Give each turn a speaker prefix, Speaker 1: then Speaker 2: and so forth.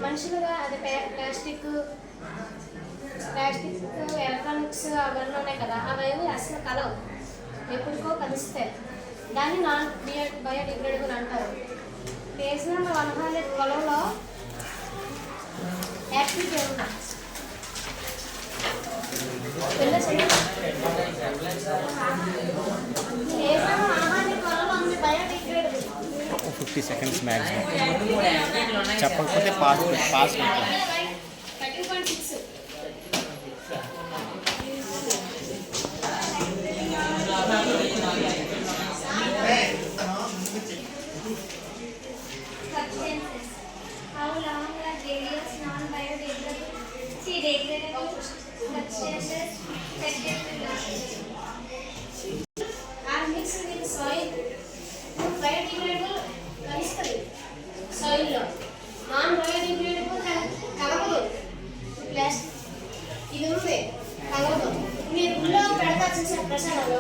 Speaker 1: మనుషులుగా అది plastic electronics అవన్నీ ఉన్నాయి కదా, అవి అసలు కలవు, ఎప్పటికో కలుస్తాయి. దాన్ని నాన్ బయోడిగ్రేడబుల్ అంటారు. పేజ్ నెంబర్ 112లో యాక్టివిటీ ఉంది.
Speaker 2: 50 seconds maximum. చెప్పకపోతే pass
Speaker 1: How long are various non-biodegradable degradable substances are mixed with soil? Biodegradable కలుస్తుంది సాయిల్లో, నాన్ బయోడిగ్రేడబుల్ కలవదు. ప్లాస్టిక్ ఇది ఉంది కలవదు. మీరు ఊళ్ళో పెడతా చూసే ప్రసాదాలు